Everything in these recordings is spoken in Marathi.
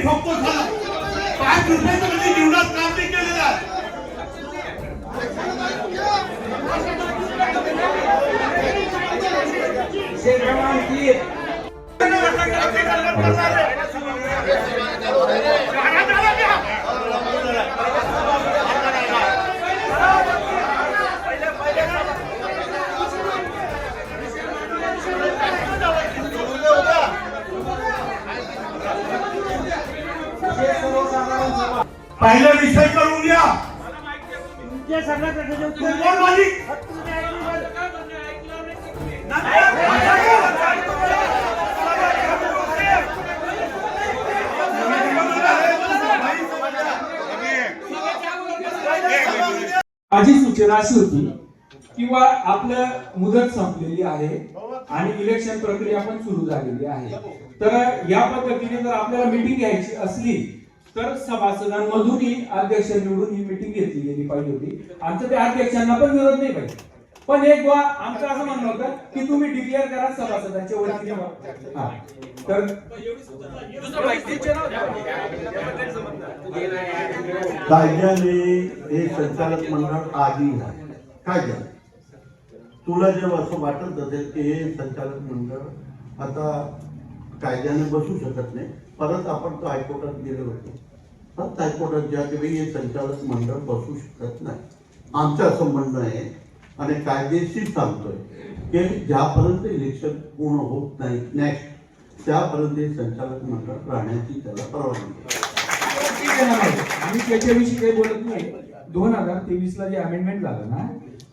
ठोकतो झाला 5 रुपयाचं म्हणजे जीवनात काम नाही केलेलं आहे. पहिला विषय करून घ्या. माझी सूचना अशी होती किंवा आपलं मुदत संपलेली आहे आणि इलेक्शन प्रक्रिया पण सुरू झालेली आहे, तर या पद्धतीने जर आपल्याला मीटिंग घ्यायची असली तर सभासदांमधूनही अध्यक्ष निवडून ही मीटिंग घेतली गेली पाहिजे होती. आमचं त्या अध्यक्षांना पण विरोध नाही पाहिजे, पण एक आमचं असं म्हणणं होतं की तुम्ही डिक्लेअर करा सभासदांच्या वतीने. तर कायद्याने हे संचालक मंडळ आधी कायद्या तुला जेव्हा असं वाटत असेल की हे संचालक मंडळ आता कायद्याने बसू शकत नाही, परत आपण तो हायकोर्टात गेलो होतो. परत हायकोर्टात ज्या की हे संचालक मंडळ बसू शकत नाही आमचं असं म्हणणं आहे. आणि कायदेशीर सांगतोय की ज्यापर्यंत इलेक्शन पूर्ण होत नाही नेक्स्ट त्यापर्यंत हे संचालक मंडळ राहण्याची त्याला परवानगी. आम्ही त्याच्याविषयी काही बोलत नाही. 2023 ला जे अमेंडमेंट झालं ना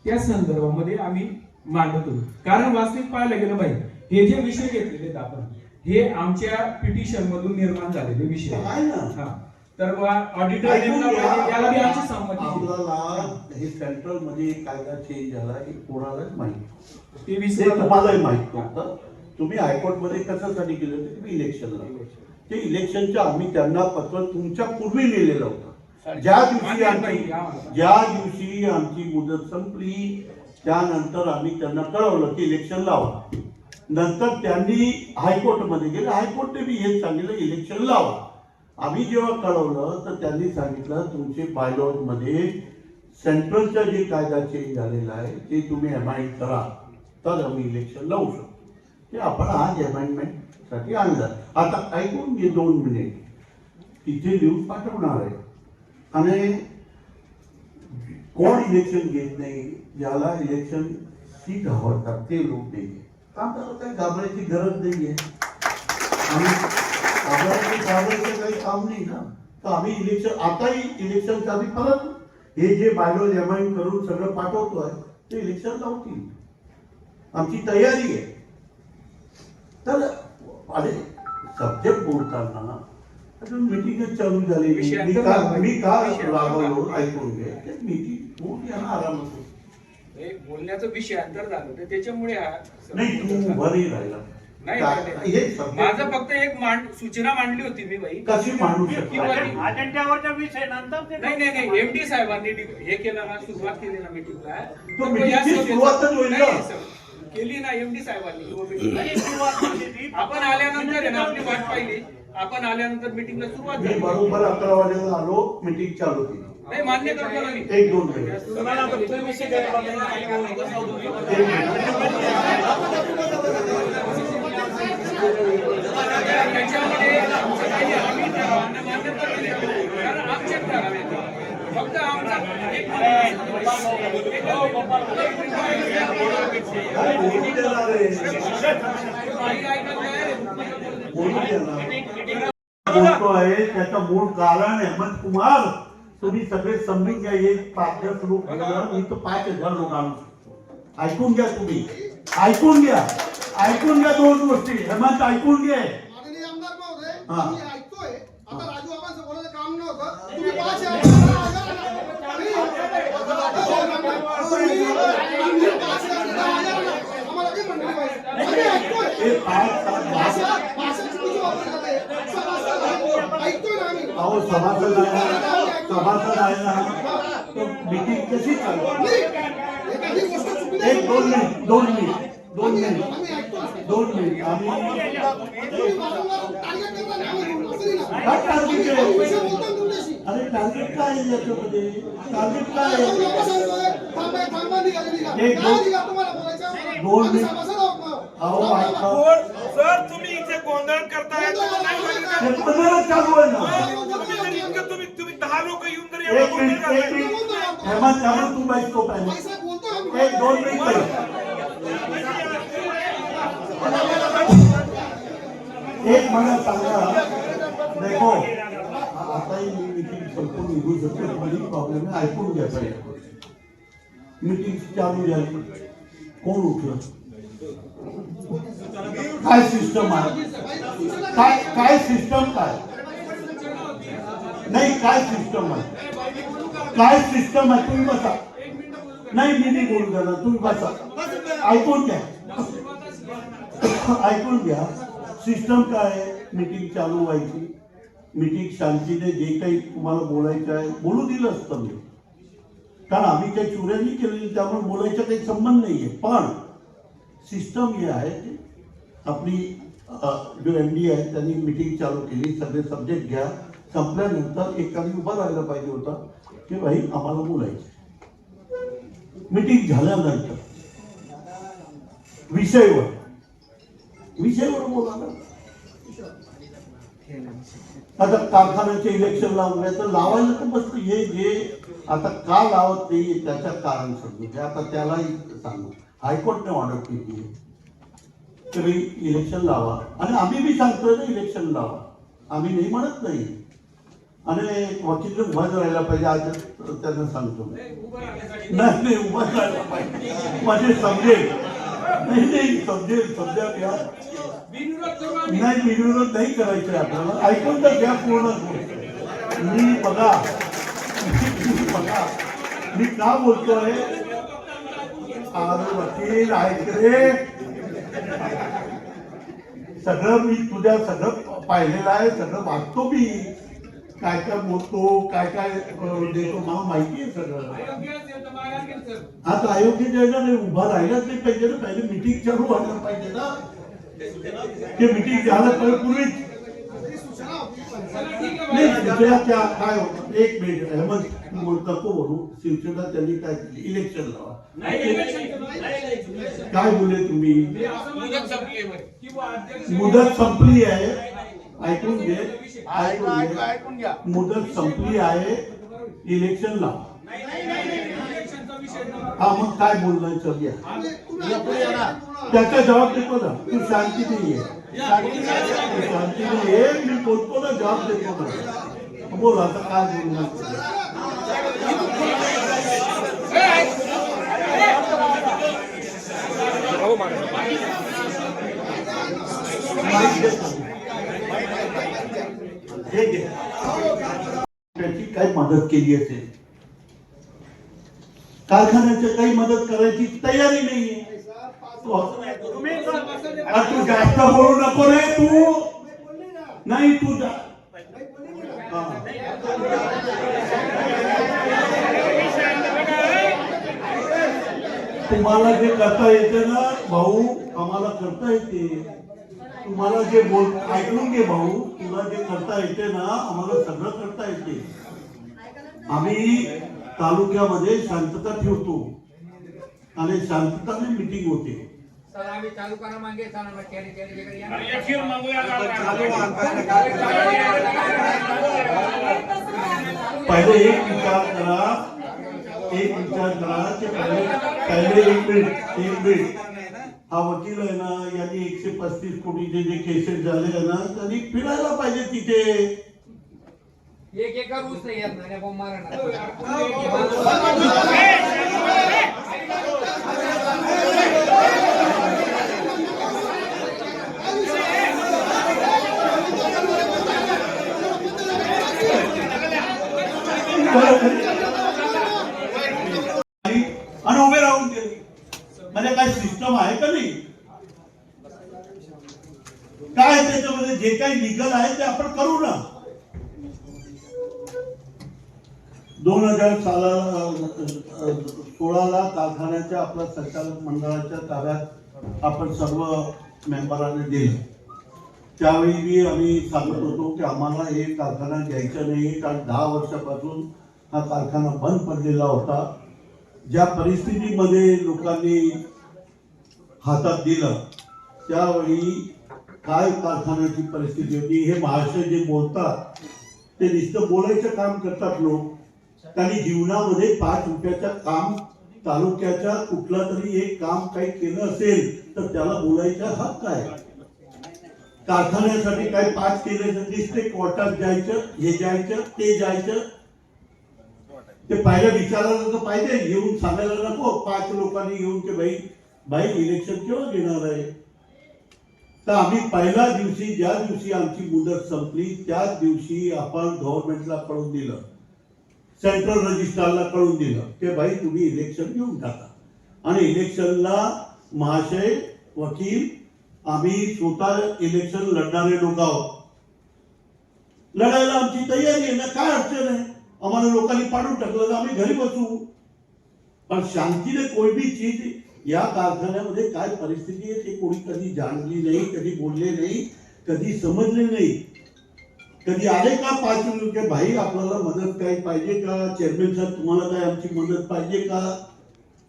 त्या संदर्भामध्ये आम्ही मांडत होतो. कारण वास्तविक पाहायला गेलं पाहिजे हे जे विषय घेतलेले आपण हे आमच्या पिटिशन मधून निर्माण झालेले विषय आहे ना. तर ऑडिटर याला बी आमची संमती. आपल्याला हे सेंट्रल मध्ये कायदा चेंज झाला हे कोणालाच माहिती. 23 तुम्हालाही माहित नव्हतं. तुम्ही हायकोर्ट मध्ये कशासाठी गेले होते? तुम्ही इलेक्शनला. ते इलेक्शनच्या आम्ही त्यांना पत्र तुमच्या पूर्वी लिहिलेलं होतं. ज्या दिवशी आमची मुदत संपली त्यानंतर आम्ही त्यांना कळवलं की इलेक्शन लावा. नंतर त्यांनी हायकोर्टमध्ये गेले, हायकोर्टने बी हेच सांगितलं इलेक्शन लावा. आम्ही जेव्हा कळवलं तर त्यांनी सांगितलं तुमचे बायलॉज मध्ये सेंट्रलचा जे कायदा चेंज झालेला आहे ते तुम्ही अमेंड करा तर आम्ही इलेक्शन लावू शकतो. ते आपण आज अमेंडमेंट साठी आणलं. आता ऐकून घे 2 मिनिट. तिथे लिहून पाठवणार आहे आणि कोण इलेक्शन घेत नाही ज्याला इलेक्शन सीट आवडतात ते लोक नाही. काही घाबरायची गरज नाहीये. घाबरायचं काही काम नाही ना. तर आम्ही इलेक्शन आताही इलेक्शनचा आम्ही परत हे जे बायलॉज अमेंड करून सगळं पाठवतोय ते इलेक्शन लावतील. आमची तयारी आहे. तर अरे सब्जेक्ट बोलताना अजून मीटिंगच चालू झाली. मी का राबवलो ऐकून घे. मीटिंग होऊन यांना आराम होतो. बोलण्याचा विषय अंतर झालं तर त्याच्यामुळे नाही तू भरी राहिला नाही. माझं फक्त एक सूचना मांडली होती मी बाई. कशी मांडू शकतो? अजेंड्यावरचा विषय नंतर नाही एमडी साहेबांनी हे केलं ना सुरुवात केली ना मीटिंगला केली ना एमडी साहेबांनी. आपण आल्यानंतर आपली वाट पाहिली. आपण आल्यानंतर मीटिंगला सुरुवात झाली. बरोबर 11 वाजेला आलो मीटिंग चालू केली. नाही मान्य करतो ना मी. 1-2 मिनिट. फक्त आमचा बोलतो आहे त्याचं मूळ कारण हेमंत कुमार तुम्ही सगळे समजून घ्या. एक 5-10 लोक मी तर 5,000 लोक आणू शकतो. ऐकून घ्या तुम्ही. ऐकून घ्या 2 गोष्टी. हेमंत ऐकून घे. आता राजू बाबांचं बोलायचं काम नव्हतं. तुम्ही 5,000 सभासद आहे ना तो मीटिंग कशी चालू. 2 मिनिट आम्ही काय टार्गेट आहे? विषय बोलतो ना तुमच्याशी. अरे टार्गेट काय आहे याच्यामध्ये? टार्गेट काय आता आहे? बाबा सांगतोय, थांबा, थांबा, निघा, निघा. एक काय दोन- निघा तुम्हाला बोलायचं? दोन आम्ही मिनिट. सभासद आहोत ना. अहो थांबा, ऐका, थांबा. सर तुम्ही इथे गोंधळ करताय तुम्हाला नाही वाटत हे का? पदरच चालू आहे ना. तुम्ही जर इतकं तुम्ही 10 लोक येऊन जर एक एवढं मिनिट, गोंधळ एक घालताय, मिनिट. हेमंत त्यामुळे तू बाईक तो पाहिजे. पैसा बोलतो आम्ही. एक दोन मिनिट पाहिजे. एक मला सांगा, देखो आताही मी मीटिंग संपून निघू शकतो, तुम्हाला प्रॉब्लेम आहे, ऐकून घ्या पाहिजे. मीटिंग चालू झाली, कोण उठलं? काय सिस्टम आहे? काय काय सिस्टम काय नाही? काय सिस्टम आहे? काय सिस्टम आहे? तुम्ही बसा. नाही मी नाही बोलू द्या, तुम्ही बसा. ऐकून घ्या, ऐकून घ्या. सिस्टम काय आहे? मीटिंग चालू व्हायची, मीटिंग शांतीने जे काही तुम्हाला बोलायचं आहे बोलू दिलं असतं मी, कारण आम्ही काही चोऱ्यांनी केलेली, त्यामुळे बोलायचा काही संबंध नाहीये. पण सिस्टम हे आहे की आपली जो MD आहे त्यांनी मीटिंग चालू केली, सगळे सब्जेक्ट घ्या, संपल्यानंतर एकाने उभा राहायला पाहिजे होता की भाई आम्हाला बोलायचं. मीटिंग झाल्यानंतर विषयावर बोला ना. आता कारखान्याचे इलेक्शन लावून तर लावायला तर मस्त, हे जे आता का लावत नाही त्याचं कारण समजू घ्या. आता त्यालाही सांगू, हायकोर्टने ऑर्डर केली आहे तुम्ही इलेक्शन लावा, आणि आम्ही बी सांगतोय ना इलेक्शन लावा, आम्ही नाही म्हणत नाही. आणि वकील उभाच राहायला पाहिजे, आज त्यांना सांगतो. नाही उभा राहायला पाहिजे, म्हणजे समजेल. नाही समजेल, समजा घ्या. नाही विरोध नाही करायचं आपल्याला, ऐकून तर घ्या पूर्ण. मी बघा मी का बोलतोय, अरे वकील ऐक रे, सगळं मी तुझ्या सगळं पाहिलेलं आहे, सगळं वाचतो मी, काय काय बोलतो, काय काय देतो, मला माहिती आहे सगळं. आता अयोग्य जायला नाही, उभा राहिलाच नाही पाहिजे ना, पहिले मीटिंग चालू व्हायला पाहिजे ना. ते मीटिंग झालं पाहिजे पूर्वीच. नाही दुसऱ्या त्या काय होतं, एक मिनिट हेमंत तू नको बोलू. शिवसेना त्यांनी काय केली, इलेक्शन लावा. काय बोलले तुम्ही? मुदत संपली आहे, ऐकून घे, ऐकून घे. मुदत संपली आहे, इलेक्शन लावा. हा मग काय बोलणार, चल या. त्याचा जबाब देतो ना, तू शांती नाही आहे, शांती नाही आहे, मी बोलतो ना, जबाब देतो ना. बोल आता काय बोलणार. त्याची काही मदत केली असेल, कारखान्याची काही मदत करायची तयारी नाहीये. तू जास्त बोलू नको रे, तू नाही तू तुम्हाला जे करता येते ना भाऊ, आम्हाला करता येते. तुम्हाला जे बोल ऐकून घे भाऊ, तुला जे करता येते ना आम्हाला सगळं करता येते. आम्ही तालुक्यामध्ये शांतता ठेवतो आणि शांतताने मीटिंग होते. पहिले एक विचार करा की पहिले एक मिनिट. हा वकील आहे ना, यांनी 135 कोटीचे जे केसेस झाले आहे ना, त्यांनी फिरायला पाहिजे तिथे. एक एका रूस नाही येत नाही बॉम्ब मारणार. आणि उभे राहून गेले, म्हणजे काय सिस्टम आहे का नाही? काय त्याच्यामध्ये जे काही लिगल आहे ते आपण करू ना. 2016 कारखान्याच्या आपल्या संचालक मंडळाच्या ताब्यात आपण सर्व मेंबरांनी दिलं. त्यावेळी बी आम्ही सांगत होतो की आम्हाला हे कारखाना घ्यायचा नाही, कारण 10 वर्षापासून हा कारखाना बंद पडलेला होता. ज्या परिस्थितीमध्ये लोकांनी हातात दिलं त्यावेळी काय कारखान्याची परिस्थिती होती हे महाशय जे बोलतात ते नुसतं बोलायचं काम करतात लोक. त्यांनी जीवनामध्ये 5 रुपयाचं काम तालुक्याच्या कुठला तरी एक काम काही केलं असेल तर त्याला बोलायचा हक्क आहे. कारखान्यासाठी काय 5 केले तर नुसते कोर्टात जायचं, हे जायचं ते जायचं. ते पहिलं विचारायला तर पाहिजे, येऊन सांगायला नको 5 लोकांनी येऊन की बाई इलेक्शन केव्हा घेणार आहे. तर आम्ही पहिल्या दिवशी ज्या दिवशी आमची मुदत संपली त्याच दिवशी आपण गव्हर्नमेंटला कळून दिलं, सेंट्रल रजिस्ट्रारला कळून दिलं की भाई तुम्ही इलेक्शन घेऊन टाका. आणि इलेक्शनला महाशय वकील आम्ही स्वतः इलेक्शन लढणारे लोक आहोत. लढायला आमची तयारी आहे ना, काय अडचण आहे. आम्हाला लोकांनी पाडून टाकलं तर आम्ही घरी बसू. पण शांतीने कोई भी चीज या कारखान्यामध्ये काय परिस्थिती आहे ते कोणी कधी जाणली नाही, कधी बोलले नाही, कधी समजले नाही. कधी आले का 5 रुपये भाई आपल्याला मदत काही पाहिजे का, चेअरमॅन साहेब तुम्हाला काय आमची मदत पाहिजे का.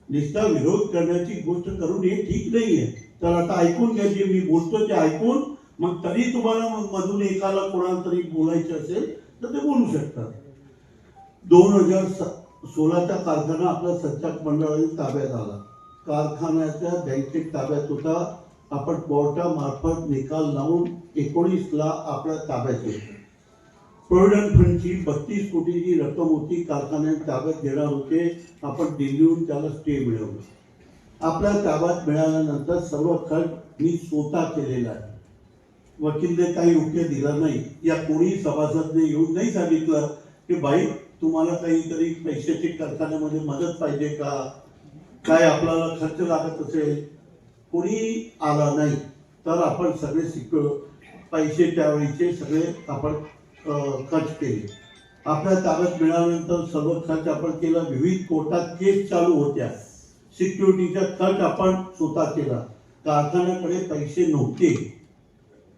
नुसता विरोध करण्याची गोष्ट करून हे ठीक नाहीये. तर आता ऐकून घ्या, जे मी बोलतो ते ऐकून मग तरी तुम्हाला मधून एकाला कोणाला तरी बोलायचं असेल तर ते बोलू शकतात. 2016चा कारखाना आपला संचालक मंडळाने ताब्यात आला. कारखान्याच्या बँकेत ताब्यात होता. आपण कोर्टामार्फत निकाल लावून 19ला आपल्या ताब्यात घेतला. प्रोव्हिडंट फंडची 32 कोटीची रक्कम होती, कारखान्यात ताब्यात घेणार होते. आपण दिल्लीहून त्याला स्टे मिळवलं. आपल्या ताब्यात मिळाल्यानंतर सर्व खर्च मी स्वतः केलेला आहे. वकीलने काही रुपये दिला नाही. या कोणी सभासदने येऊन नाही सांगितलं की भाई तुम्हाला काहीतरी पैशाची कारखान्यामध्ये मदत पाहिजे का, काय आपल्याला खर्च लागत असेल. कोणी आला नाही. तर आपण सगळे पैसे त्यावेळीचे सगळे आपण खर्च केले. आपल्या ताब्यात मिळाल्यानंतर सर्व खर्च आपण केला. विविध कोर्टात केस चालू होत्या. सिक्युरिटीचा खर्च आपण स्वतः केला. कारखान्याकडे पैसे नव्हते.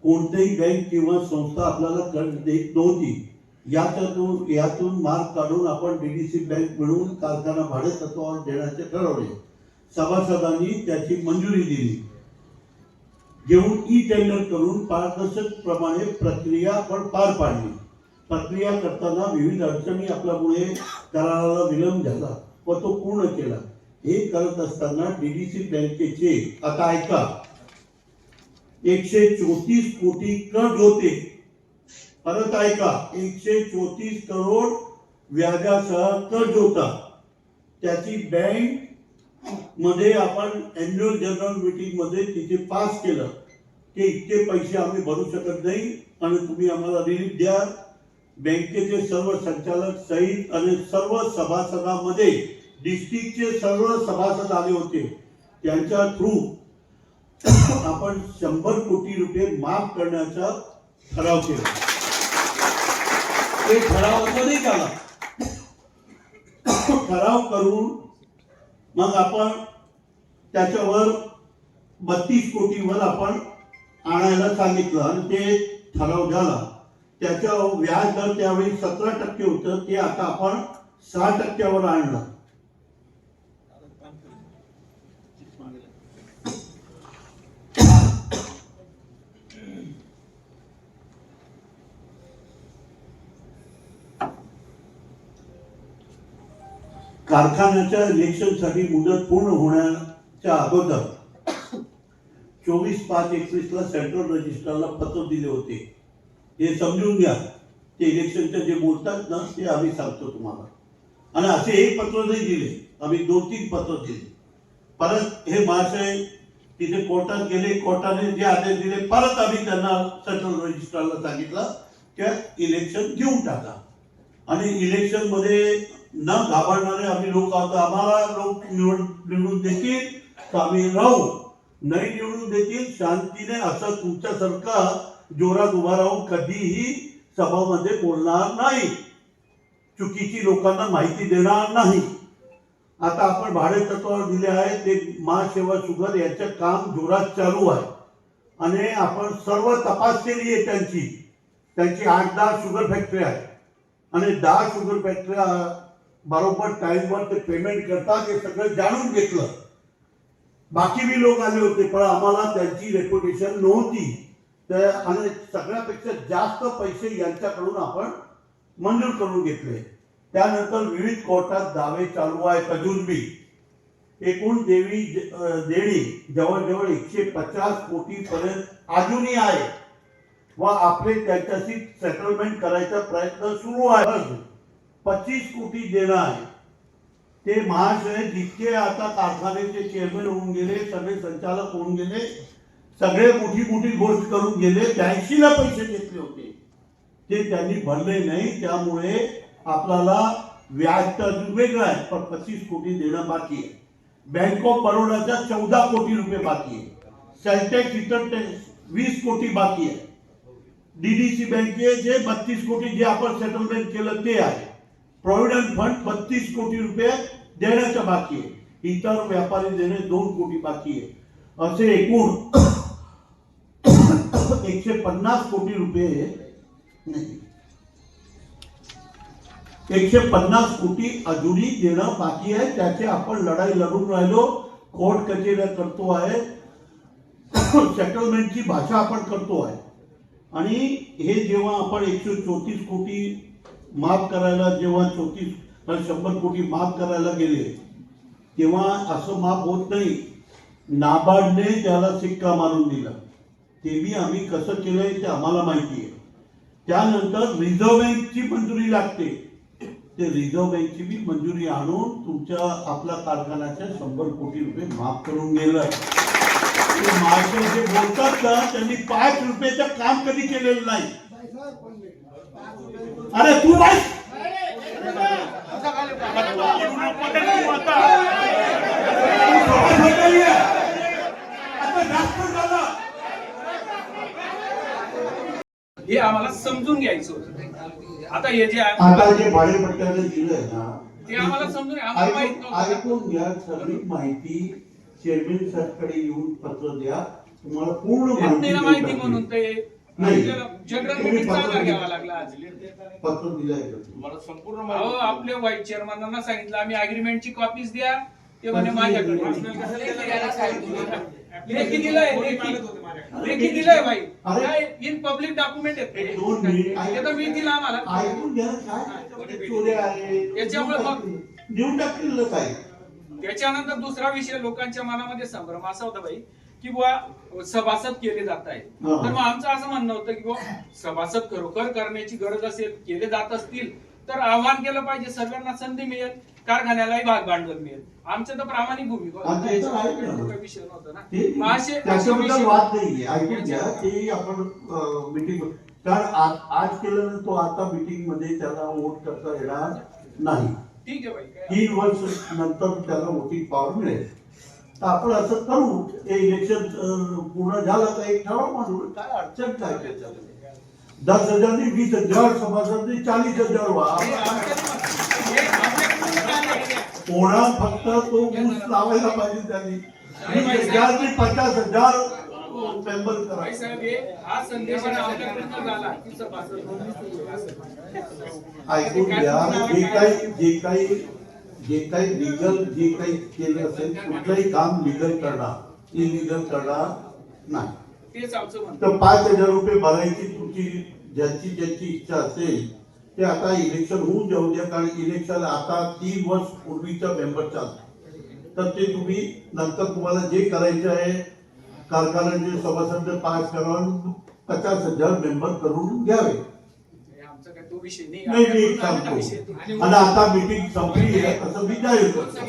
कोणतेही बँक किंवा संस्था आपल्याला कर्ज देत नव्हती. यातून मार्ग काढून आपण डीडीसी बँक मिळवून कारखाना भाडे तत्वावर देण्याचे ठरवले. सभासदांनी त्याची मंजुरी दिली. घेऊन ई टेंडर करून पारदर्शक प्रमाणे प्रक्रिया आपण पार पाडली. प्रक्रिया करताना विविध अडचणी आपल्यामुळे कराराला विलंब झाला व तो पूर्ण केला. हे करत असताना डीडीसी बँकेचे आता ऐका 134 कोटी कर्ज होते. परत ऐका 134 करोड व्याजासह कर्ज होता. त्याची बँक मध्ये आपण अॅन्युअल जनरल मीटिंग मध्ये तिथे पास केलं की इतके पैसे आम्ही भरू शकत नाही आणि तुम्ही आम्हाला रिलीफ द्या. बँकेचे सर्व संचालक सहित आणि सर्व सभासदांमध्ये डिस्ट्रिक्टचे सर्व सभासद आले होते. त्यांच्या थ्रू आपण 100 कोटी रुपये माफ करण्याचा ठराव केला. ते ठराव असं नाही झाला. ठराव करून मग आपण त्याच्यावर 32 कोटीवर आपण आणायला सांगितलं आणि ते ठराव झाला. त्याच्या व्याज दर त्यावेळी 17% होतं, ते आता आपण 6% आणलं. कारखान्याच्या इलेक्शनसाठी मुदत पूर्ण होण्याच्या अगोदर 24/5/21ला सेंट्रल रजिस्ट्रारला पत्र दिले होते. हे समजून घ्या. ते इलेक्शनचे जे बोलतात ना ते आम्ही सांगतो तुम्हाला. आणि असे एक पत्र नाही दिले, आम्ही 2-3 पत्र दिले. परत हे महाशय तिथे कोर्टात गेले. कोर्टाने जे आदेश दिले परत आम्ही त्यांना सेंट्रल रजिस्ट्रारला सांगितलं की इलेक्शन घेऊन टाका. आणि इलेक्शन मध्ये न घाबरणारे आम्ही लोक आहोत. आम्हाला लोक निवडून देतील तर आम्ही राहू, नाही निवडून देतील शांतीने. असं तुमच्यासारखा जोरात उभा राहून कधीही सभामध्ये बोलणार नाही, चुकीची लोकांना माहिती देणार नाही. आता आपण भाडे तत्वावर दिले आहे. ते महासेवा शुगर याचं काम जोरात चालू आहे. आणि आपण सर्व तपासलेली आहे त्यांची 8-10 शुगर फॅक्टरी आहे आणि 10 शुगर फॅक्टरी बरोबर टाइमवर ते पेमेंट करतात हे सगळं जाणून घेतलं. बाकी बी लोक आले होते पण आम्हाला त्यांची रेप्युटेशन नव्हती आणि सगळ्यापेक्षा जास्त पैसे यांच्याकडून आपण मंजूर करून घेतले. त्यानंतर विविध कोर्टात दावे चालू आहेत अजून बी. एकूण देणी जवळजवळ 150 कोटी पर्यंत अजूनही आहे व आपले त्याच्याशी सेटलमेंट करायचा प्रयत्न सुरू आहे. 25 कोटी देणं आहे. ते महाशय जितके आता कारखान्याचे चेअरमॅन होऊन गेले, सगळे संचालक होऊन गेले, सगळे मोठी गोष्ट करून गेले. 82ला पैसे घेतले होते ते त्यांनी भरले नाही. त्यामुळे आपल्याला व्याज तर अजून वेगळं आहे पण 25 कोटी देणं बाकी आहे. बँक ऑफ बरोडाचा 14 कोटी रुपये बाकी आहे. सेल्टेक्स इतर 20 कोटी बाकी आहे. डीडीसी बँकेचे 32 कोटी जे आपण सेटलमेंट केलं ते आहे. प्रॉव्हिडंट फंड 32 कोटी रुपये देण्याचं बाकी आहे. इतर व्यापारी देणे 2 कोटी बाकी आहे. असे एकूण 150 कोटी रुपये नाही 150 कोटी अजूनही देणं बाकी आहे. त्याचे आपण लढाई लढून राहिलो. कोर्ट कचेऱ्या करतो आहे. सेटलमेंटची भाषा आपण करतो आहे. आणि हे जेव्हा आपण 134 कोटी माफ करायला जेव्हा 100 कोटी माफ करायला गेले तेव्हा असं माफ होत नाही. नाबार्डने त्याला सिक्का मारून दिला. ते बी आम्ही कसं केलंय ते आम्हाला माहिती आहे. त्यानंतर रिझर्व्ह बँकची मंजुरी लागते. ते रिझर्व्ह बँकची बी मंजुरी आणून तुमच्या आपल्या कारखान्याच्या 100 कोटी रुपये माफ करून गेलं. महाराष्ट्र जे बोलतात ना त्यांनी 5 रुपयाचं काम कधी केलेलं नाही. अरे तू बाय हे आम्हाला समजून घ्यायचं होतं. आता हे जे आहे आता जे भाडेपट्ट्याने दिलंय ना ते आम्हाला समजून आम्हाला माहित नव्हतं. ऐकून घ्या. सगळी माहिती चेअरमॅन साहेबकडे येऊन पत्र द्या. तुम्हाला पूर्ण येत नाही ना माहिती माहिती म्हणून ते नाही. जनरल मीटिंग चालू घ्यावा लागला आज. पत्र दिलंय मला संपूर्ण अहो आपल्या व्हाईस चेअरमॅनांना सांगितलं आम्ही अग्रीमेंटची कॉपीज द्या. ते म्हणे माझ्याकडे लेखी दिलंय भाई. इन पब्लिक डॉक्युमेंट एक 2 मिनिट आहे मी दिला आम्हाला. ऐकून घ्या. काय चोऱ्या आहे त्याच्यामुळे मग देऊन टाकलेलं काय. त्याच्यानंतर दुसरा विषय लोकांच्या मनामध्ये संभ्रम असा होता भाई की बुवा सभासद केले जात आहेत. तर मग आमचं असं म्हणणं होतं की बुवा सभासद खरोखर करण्याची गरज असेल केले जात असतील तर आव्हान केलं पाहिजे. सर्वांना संधी मिळेल. कारखान्यालाही भाग भांडवल मिळेल. आमचं तर प्रामाणिक भूमिका विषय नव्हता ना. त्याच्याबद्दल वाद नाहीये. ऐकून घ्या. ते आपण मीटिंग कारण आज केलं तो आता मीटिंग मध्ये त्याला वोट करता येणार नाही. ठीक आहे भाई. 3 वर्ष नंतर त्याला वोटिंग पॉवर मिळेल. तर आपण असं करू. हे इलेक्शन पूर्ण झालं तर एक ठराव मांडू. काय अडचण काय त्याच्यामध्ये 10,000 नी 20,000 सभासद 40,000 व्हा. कोणा फक्त तो ऊस लावायला पाहिजे त्यांनी 20,000 ते 50,000 मेंबर करायचं. हा संदेश आमच्याकडून झाला की सभासद ऐकून घ्या. जे काही लिगल जे काही केलं असेल कुठलंही काम लिगल करणार इलिगल करणार नाही. तेच आमचं म्हणणं. तर 5,000 रुपये भरायची तुमची ज्याची इच्छा असेल ते आता इलेक्शन होऊन जाऊ द्या. कारण इलेक्शन आता 3 वर्ष पूर्वीचं मेंबर चालतं. तर ते तुम्ही नंतर तुम्हाला जे करायचं आहे कारखान्याचे सभासद पास करून 50,000 मेंबर करून घ्यावे. आमचा काय तो विषय नाही मी सांगतो. आणि आता मीटिंग संपली आहे असं मी जाहीर करतो.